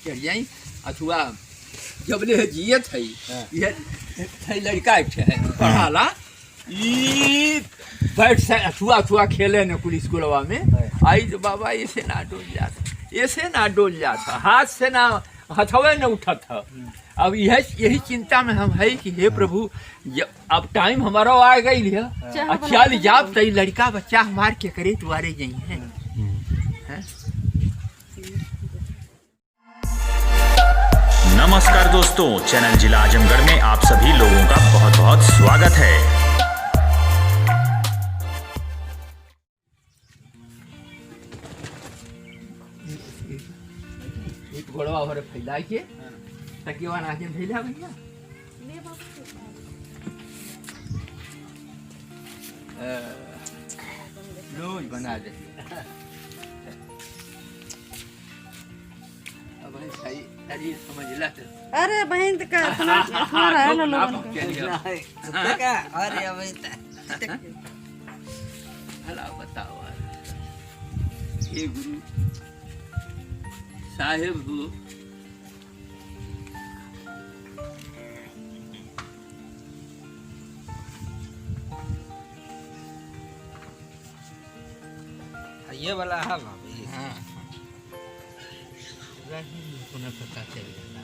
चढ़ जाई अथवा जब ले जियत है ये लड़का है पढ़ाला ई बैठ से अथुआ खेले न कुल स्कूलवा में आई तो बाबा ऐसे ना डोल जाता हाथ से ना हथवे न उठत है। अब यही चिंता में हम है कि हे प्रभु अब टाइम हमारा आ गई है चल जाब तो लड़का बच्चा हमार के करे तुम्हारे यही है। नमस्कार दोस्तों, चैनल जिला आजमगढ़ में आप सभी लोगों का बहुत बहुत स्वागत है। एक बड़वा भरे फैला के तकिया नाके फैला भैया रोज बना दे अब सही तरी समझला तो अरे बहन का हमारा है ना लोगन का अरे अब भला बताओ ये गुरु साहेब हो ये वाला है भाभी। हाँ उन्हें पता चल जाता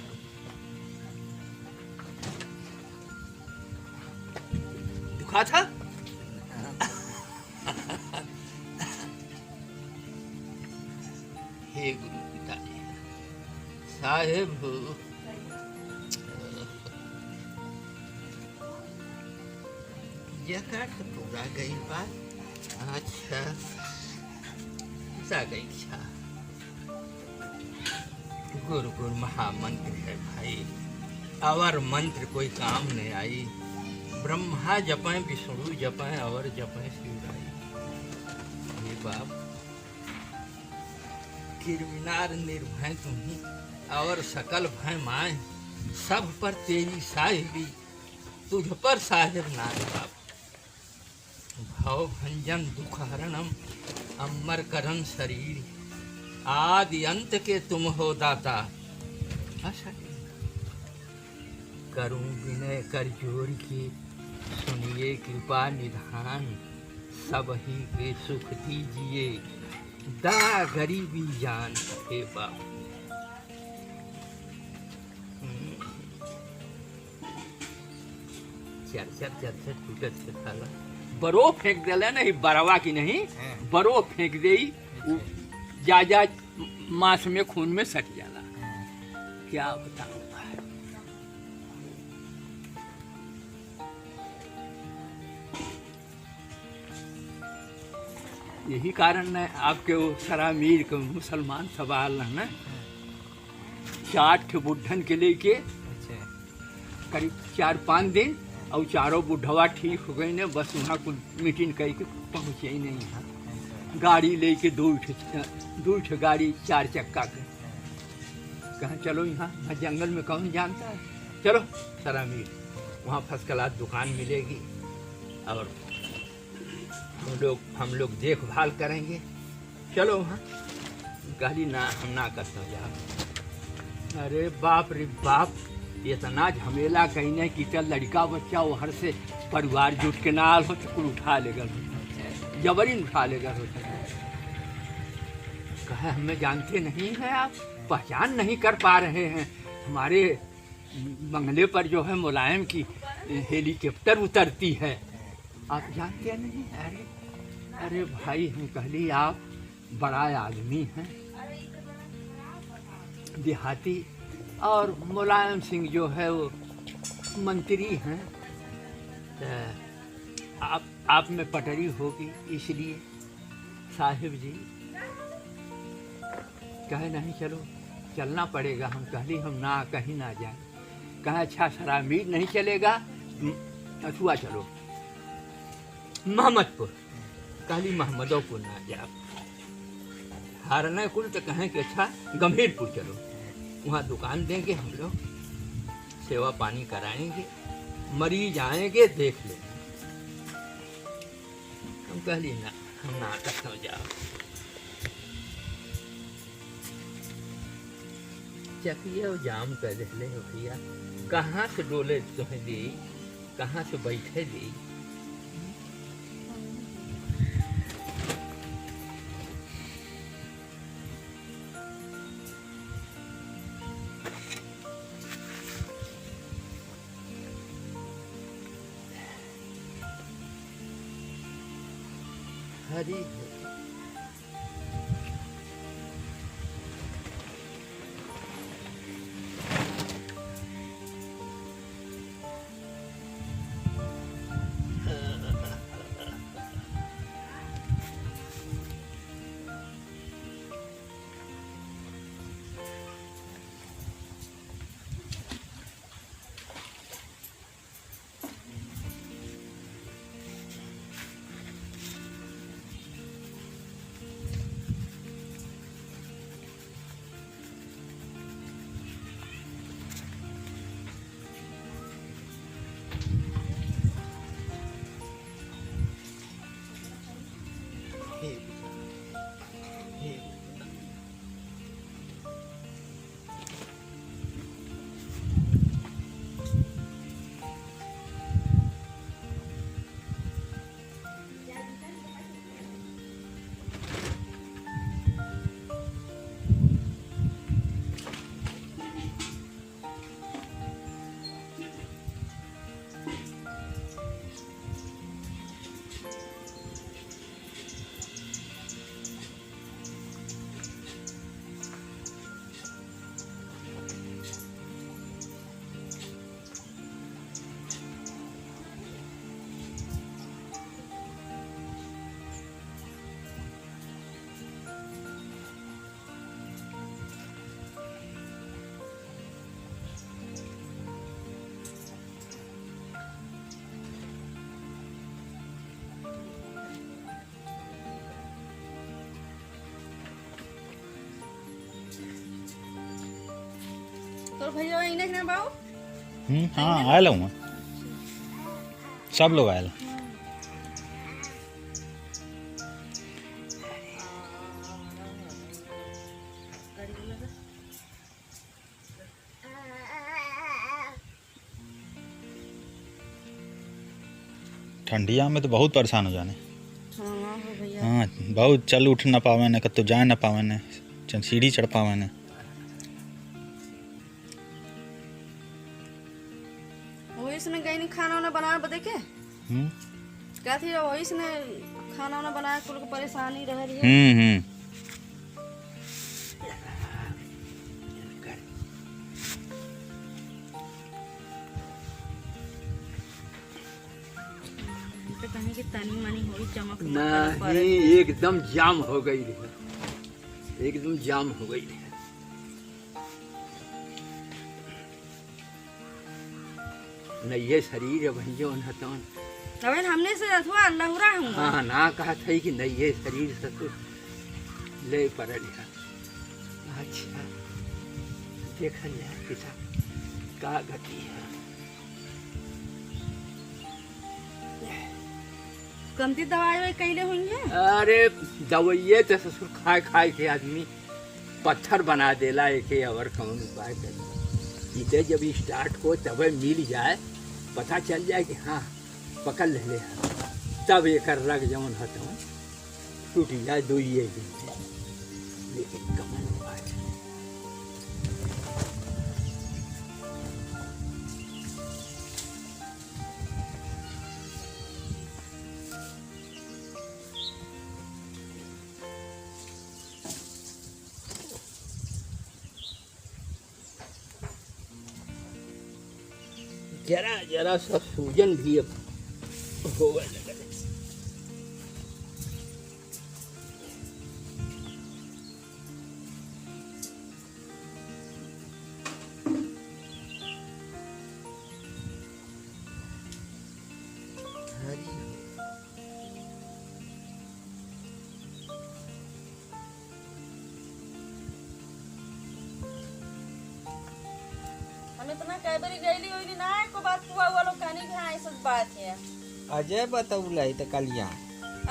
दुखा था हे गुरु पिताजी साहेब हो यह तो पूरा गई बात। अच्छा गई इच्छा गुरु गुरु महामंत्र है भाई और मंत्र कोई काम नहीं आई। ब्रह्मा जपे विष्णु जपे और जपे शिवराई। हे बाप किरमिनार निर्भय तुम्ही और सकल भय माए सब पर तेरी साहिबी तुझ पर साहिब नाय बाप। भव भंजन दुख हरणम अमर करन शरीर आदि अंत के तुम हो दाता। करूं विनय कर जोर की सुनिए कृपा निधान सब ही के सुख दीजिए दा गरीबी जान। हे बाप चर टूटत से थाला बरो फेंक दिला नहीं बरवा की नहीं बरो फेंक दे जा मांस में खून में सट जाला। क्या बताऊं यही कारण है आपके वो सरामीर के मुसलमान सवाल है ना 4 बुढ़न के लेके करीब 4-5 दिन और चारों बुढ़वा ठीक हो गई ने बस वहाँ कुछ मीटिंग करके पहुँचे ही नहीं यहाँ गाड़ी लेके दो गाड़ी 4 चक्का के कहाँ चलो यहाँ जंगल में कौन जानता है चलो सरामीर वहाँ फर्स्ट क्लास दुकान मिलेगी और हम लोग देखभाल करेंगे चलो वहाँ गाड़ी ना हम ना कर जाओ। अरे बाप रे बाप इतना झमेला कहीं नहीं कि चल लड़का बच्चा वो हर से परिवार जुट के नाल हो तो कुल उठा लेगा जबरीन उठा लेगा कहे हमें जानते नहीं हैं आप पहचान नहीं कर पा रहे हैं हमारे बंगले पर जो है मुलायम की हेलीकॉप्टर उतरती है आप जानते नहीं। अरे भाई हम कहली आप बड़ा आदमी हैं देहाती और मुलायम सिंह जो है वो मंत्री हैं आप में पटरी होगी इसलिए साहिब जी कहे नहीं चलो चलना पड़ेगा। हम कहली हम ना कहीं ना जाए कहे अच्छा सरामीर नहीं चलेगा अथुआ चलो मोहम्मदपुर कहली मोहम्मदोपुर ना जाओ हारना कुल तो कहें कि अच्छा गंभीरपुर चलो वहाँ दुकान देंगे हम लोग सेवा पानी कराएंगे मरीज आएंगे देख लेंगे। हम कहली ना हम नाटक हो जाओ चकिया जाम कर दिले भैया, कहाँ से डोले तुम्हें दी, कहाँ से बैठे दी। हरी तो भैया इन्हें ना बाबू हाँ आयल हूँ, सब लोग आयल। ठंडिया में तो बहुत परेशान हो जाने। हाँ हो भैया। हाँ बहुत चल उठ ना पावे ने, कतो जा ना पावे ने, सीढ़ी चढ़ पावे ने। इसने गई नहीं खाना वाना बनाए बदे के क्या थी वही इसने खाना वाना बनाया कुल को परेशानी रह रही है। तो कहीं की तनी मनी हुई चमक नहीं, एकदम जाम हो गई है, एकदम जाम हो गई है। न ये शरीर भैया न तो अबे हमने से अथवा लहुरा हूँ। हाँ ना कहा था कि नहीं ये शरीर से तो ले पड़ लिया। अच्छा देखा जाए पिता का गति है। कमती दवाई वही कैले हुई है। अरे दवाइये तो ससुर खाए खाए के आदमी पत्थर बना देला एक और कौन उपाय कर। इसे जब स्टार्ट हो तब मिल जाए, पता चल जाए कि हाँ पकड़ ले, तब एक रग जमन हतों टूट जाए दो ये दिन में। लेकिन कमन उपाय जरा जरा सा सूजन भी अब होने लगा। हम इतना कई बारी गईली हुई ना को बात हुआ वो लोग कहनी कि हाँ ऐसा बात है। अजय बताऊला तो कलिया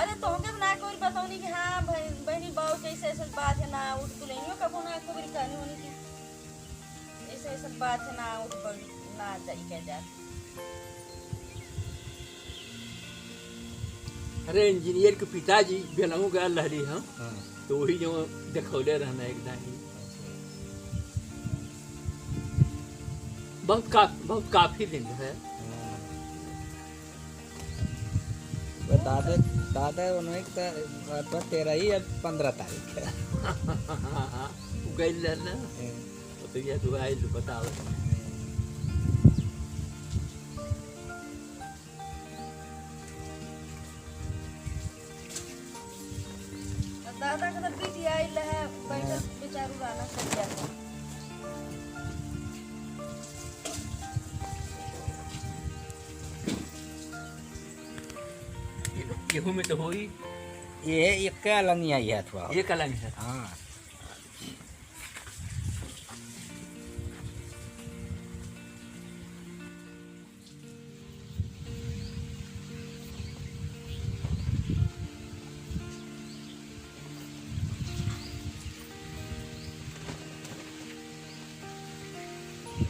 अरे तो हमके ना कोई बताऊनी कि हाँ बहनी बाऊ कैसे ऐसा बात है ना उठ तो नहीं हो कबो ना को भी कहनी होनी की से सब बात है ना उठ बढ़ ना जाई के जा। अरे इंजीनियर के पिताजी बेलहू गए लहरी हम हाँ तो वही जो देखौले रहना एकदम ही बहुत काफी दिन है। वो दादा दादा उन्हें तो 13 ही अब 15 तारीख है। गई ना तो ये तो आई तो बताओ। दादा का तो बीती आई है बैठल बेचारू राना कर गया। गेहूं में तो होई ये एक अलग आई है थोड़ा। एक अलग है। हाँ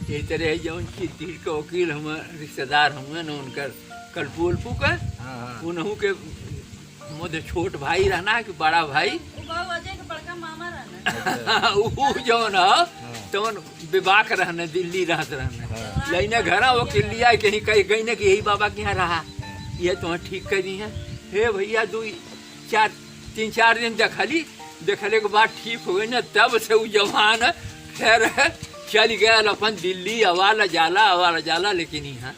ये तरह जौन चित्तीर के वकील हम रिश्तेदार हुए न उनकर कलपुलपू का हाँ उनहू के मुझे छोट भाई रहना कि बड़ा भाई वो बाबू अजय के बड़का मामा रहना। ऊ जौन है तौन विवाह रहने दिल्ली रहत रहने लेने घर वकील लिया कहीं कहीं गई न कि यही बाबा के यहाँ रहा ये तो ठीक कर दी है। हे भैया 3-4 दिन देखले के बाद ठीक हो गई न तब से वो जवान फिर चल गया अपन दिल्ली अवाला जाला लेकिन यहाँ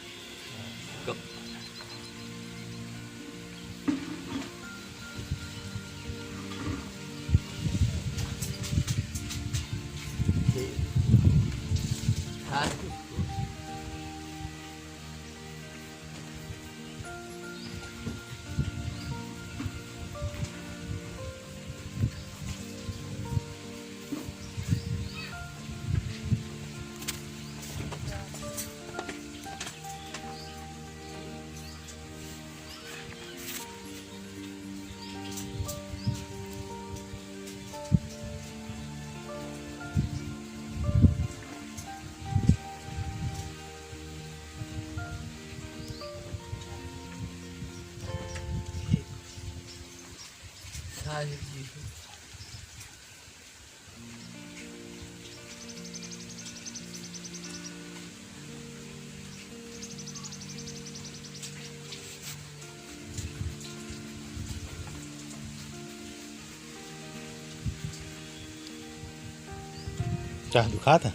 क्या दुखा था?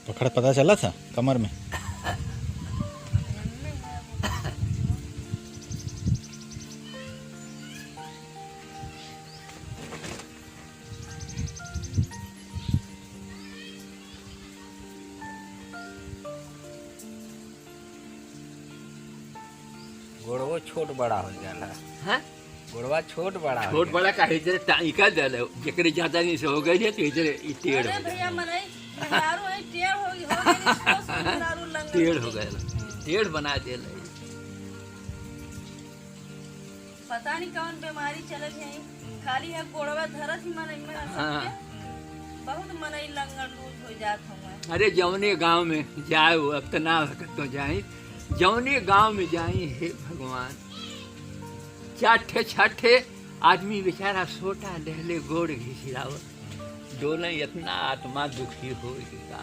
पकड़ पता चला था कमर में? गोड़वो छोट बड़ा हो जाला। हाँ गोड़वा छोट बड़ा छोट बड़ा का इधर टाइका दल जकरे ज्यादा नहीं से हो गई है तो इधर टेढ़ अरे हो भैया मनई मेहरारू है टेढ़ हो गई मेहरारू लंगड़ टेढ़ हो गया टेढ़ बना दे पता नहीं कौन बीमारी चलत है खाली है गोड़वा धरत ही मनई में हाँ। बहुत मनई लंगड़ लूज हो जात हूँ। अरे जौने गांव में जाए अब तो ना तो जाए जौने गांव में जाए हे भगवान छठे आदमी बेचारा सोटा लहले गोड़ घिसिरावत डोले इतना आत्मा दुखी हो गया।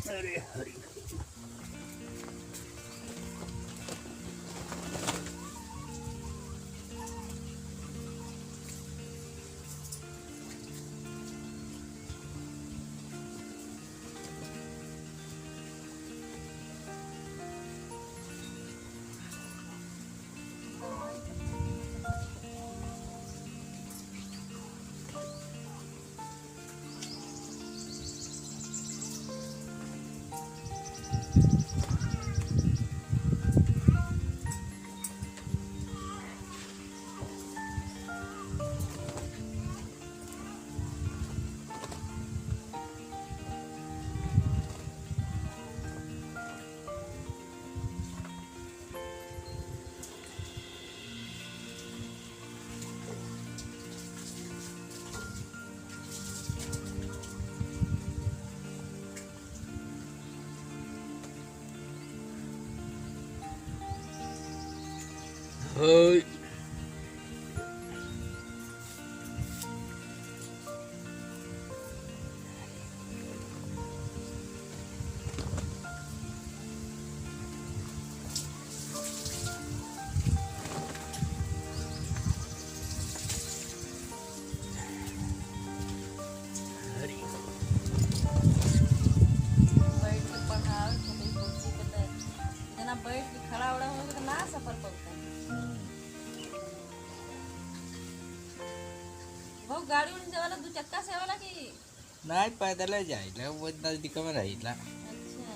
अरे हरि होय। बैठ के पढ़ावे तो नहीं कुर्सी पे तो जना बैठ के खड़ा उड़ा हो तो ना सफर पड़ता है। वो गाड़ी उड़ी से वाला 2 चक्का से वाला की नहीं पैदल जाइला वो नजदीक में रहिला अच्छा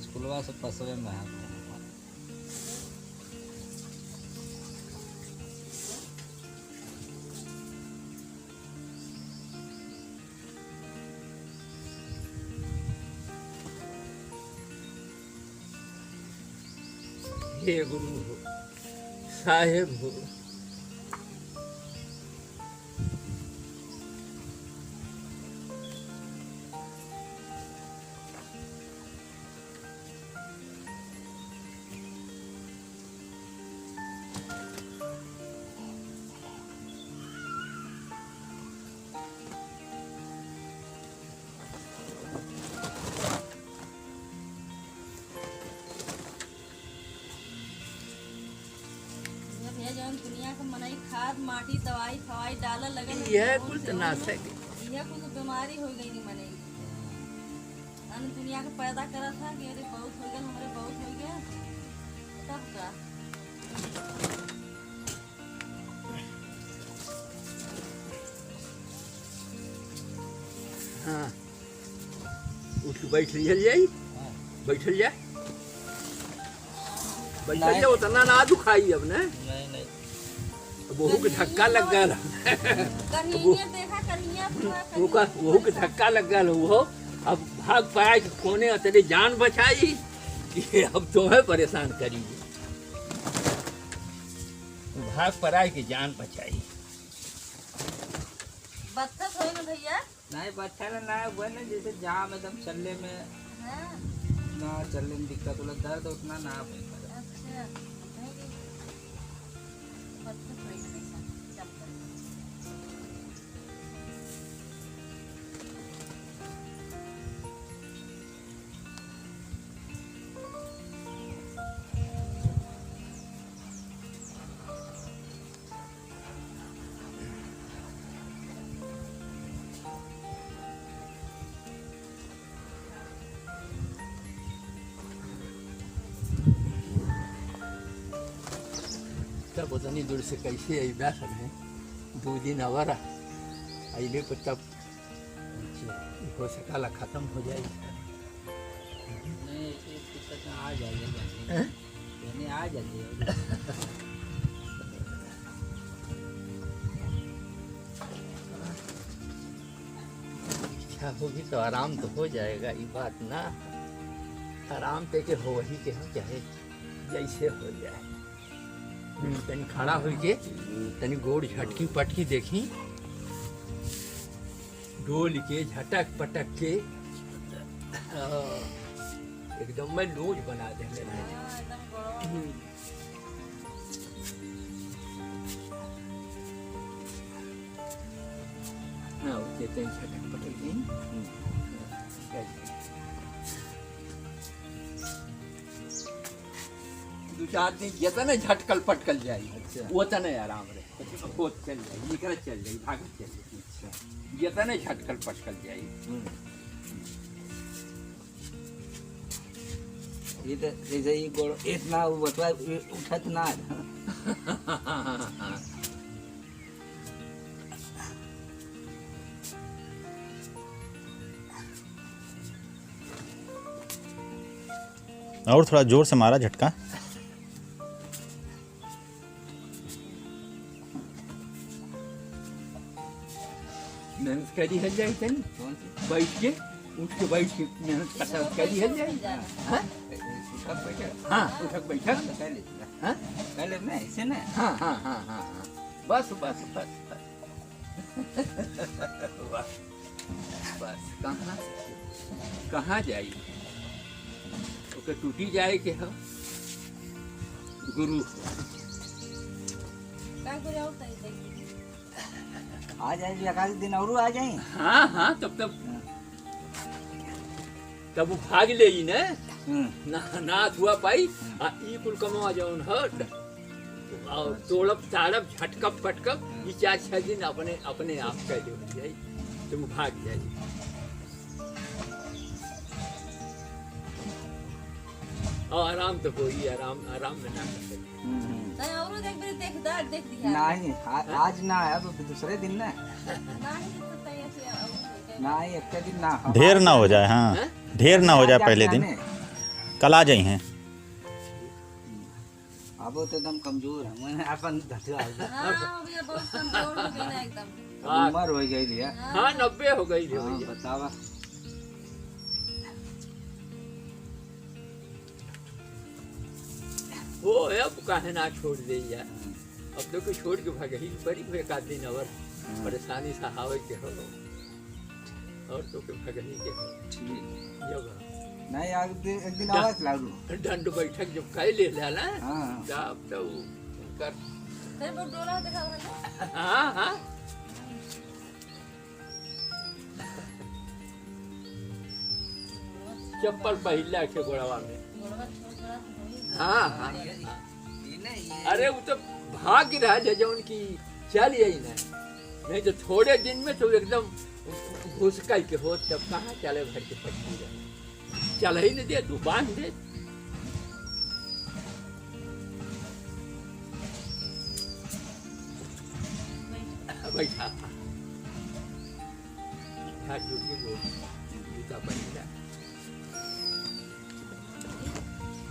स्कूलवा से पसवे में है। हे गुरु हो, साहेब हो, ये जौन दुनिया के मनई खाद माटी दवाई फवाई डालल लगल यह कुल तो नाशक है। यह कुछ बीमारी हो गई मनई अन दुनिया के पैदा करा था कि अरे बहुत हो गया हमारे बहुत हो गया तब का हाँ उठ के बैठ जाई, बैठल जा, बैठल जा, उतना ना दुखाई अब ने। नहीं वहू के धक्का लग गया कन्हैया देखा कन्हैया पूरा वहू के धक्का लग गया वो। अब भाग पाया कि कोने अतरे जान बचाई कि अब तुम्हें परेशान करी। भाग पड़ा कि जान बचाई। बत्तख हो गए भैया नहीं बच्चा ना हुआ ना जैसे जाम एकदम चलने में हाँ ना चलने में दिक्कत होला दर्द उतना ना होता अच्छा नहीं कि बत्तख हो गए ऐसा चमकल तब उतनी दूर से कैसे अबा सब है 2 दिन अवर अले पर तब हो सकाला खत्म हो जाए। नहीं ऐसे दिक्कत आ जाएगी यानी आ जाएगी इच्छा होगी तो आराम तो हो जाएगा, ये बात ना आराम पे के हो ही के हम चाहे जैसे हो जाए। तनी खड़ा हो के तनी गोड़ झटकी पटकी देखी, डोल के झटक पटक के एकदम में लूज बना देने लगे। एकदम बड़ो हाँ उसके तनी झटक पटक दी। 2-4 दिन जितना झटकल पटकल जाए उतना आराम रहे, हो चल जाए, निकल चल जाए, भागत चल जाए, जितना झटकल पटकल जाए। ये तो जैसे ये गोड़ इतना बतवा उठत ना और थोड़ा जोर से मारा झटका। मेहनत करी हल जाए तनी बैठ के, उठ के बैठ के मेहनत कसरत करी हल जाए। हाँ हाँ उठक बैठक हाँ पहले ना ऐसे ना हाँ हाँ हाँ हाँ हाँ बस बस बस बस बस कहाँ कहाँ जाई ओके टूटी जाए के हम गुरु काय करे और तई तई आ जाए एकाध दिन और आ जाए। हाँ हाँ तब वो भाग ले ही ना ना हुआ पाई आ ई कुल कमा जाऊन हट और तोड़ब ताड़ब झटकब पटकब ये 4-6 दिन अपने आप कैले हो जाए तो वो भाग जाए। और आराम तो कोई आराम में ना कर सकते। तई और देख दिया नहीं आज ना है तो दूसरे दिन ना नहीं तो तई ऐसे नहीं एक दिन ना ढेर ना हो जाए। हाँ हैं? ढेर ना हो जाए पहले दिन। कल आ जाई हैं। अब तो एकदम कमजोर है मैंने अपन धतवा हां भैया बहुत कमजोर हो गई ना एकदम। उम्र हो गई लिया। हाँ 90 हो गई रे हाँ भैया। बतावा वो है अब काहे ना छोड़ दे यार। अब तो कोई छोड़ के भाग ही पड़ी हुए का दिन और परेशानी सहावे के हो और तो के भाग ही के हो ठीक जब नहीं एक दिन आवाज लागू दंड बैठक जब कह ले ना हाँ तब तो कर तेरे को डोला दिखा रहा है हाँ हाँ चप्पल पहिला के गोड़वा में गोड़वा छोड़ हाँ हाँ अरे वो तो भाग रहा है जौन की चल यही ना नहीं तो थोड़े दिन में तो एकदम घुसकल के हो तब कहाँ चले भर के पट्टी रहे चल ही नहीं दे तू बांध दे बैठा हाथ जोड़ के जूता पहन जा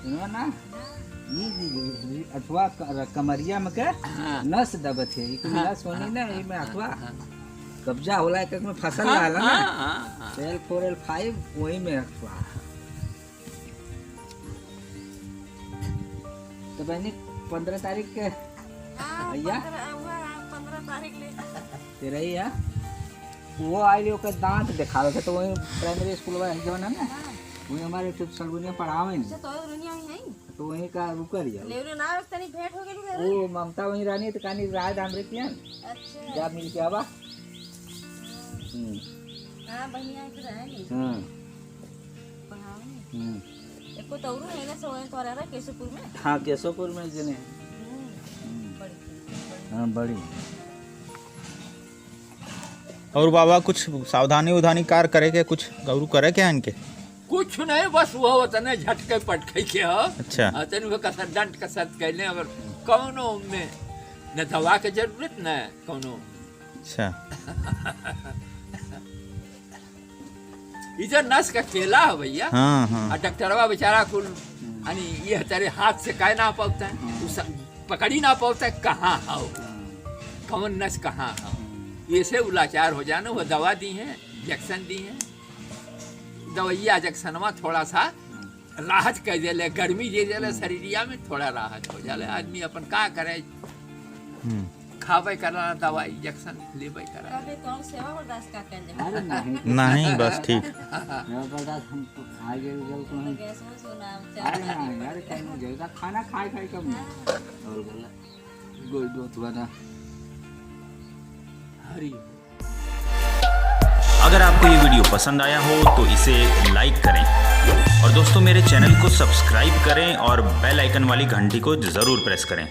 सुनो ना ये अथवा कमरिया में के नस दबत है एक नस होनी ना ये में अथवा कब्जा होला एक में फसल वाला ना सेल 4L5 वही में अथवा तो बहनी 15 तारीख के भैया 15 तारीख ले तेरा ही है वो आई ओकर दांत दिखावे थे तो वही प्राइमरी स्कूल में जो ना वही हमारे सलगुनिया पढ़ावे नहीं तो दुनिया में है तो वहीं का रुक रिया लेवरे ना तनी भेंट हो गई वो ममता वहीं रानी तो कहानी राज अमृतियन अच्छा जा मिल के आवा हां बढ़िया के रहे नहीं हां पढ़ाओ एको तौरू है ना सोए तो रहा केशवपुर में हाँ केशवपुर में जने बड़ी हाँ बड़ी और बाबा कुछ सावधानी उधानी कार करे के कुछ गौरू करे क्या इनके? कुछ नहीं बस वो तने झटके पटके के हो अच्छा तने वो कसर डंट कसर कैले अगर कौनो में न दवा के जरूरत न कौनो अच्छा इधर नस का केला है भैया हाँ हाँ और डॉक्टरवा बेचारा कुल यानी ये तेरे हाथ से कह ना पाता है पकड़ी ना पाता है कहाँ आओ कौन नस कहाँ आओ ऐसे उलाचार हो जाना वो दवा दी है इंजेक्शन दी है दवाइया इंजेक्शनवा थोड़ा सा राहत कर दे गर्मी दे दे शरीरिया में थोड़ा राहत हो जाए आदमी अपन का करे खावे करा दवाई इंजेक्शन लेवे करा कबे तो सेवा बर्दाश्त का कर ले अरे नहीं नहीं बस ठीक जबरदस्त हम आगे जल को हम गैस में सोना अरे नहीं यार कहीं जैसा खाना खाए कम और बोला गोई दो थोड़ा ना हरी अगर आपको ये वीडियो पसंद आया हो तो इसे लाइक करें और दोस्तों मेरे चैनल को सब्सक्राइब करें और बेल आइकन वाली घंटी को ज़रूर प्रेस करें।